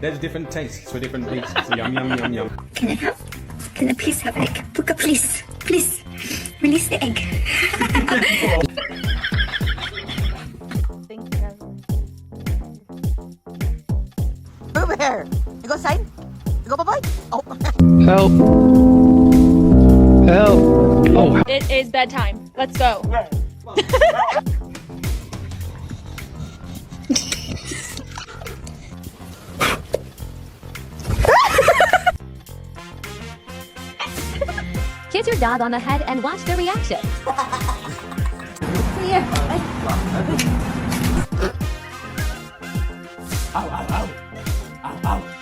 There's different tastes for different pieces. Yum, yum, yum, yum. Can I please have egg? Puka, please. Please. Release the egg. Thank you, Evelyn. Over here. You go sign? You go bye-bye? Oh. Help. Help. Oh. It is bedtime. Let's go. Kiss your dog on the head and watch the reaction. Ow, ow, ow. Ow, ow.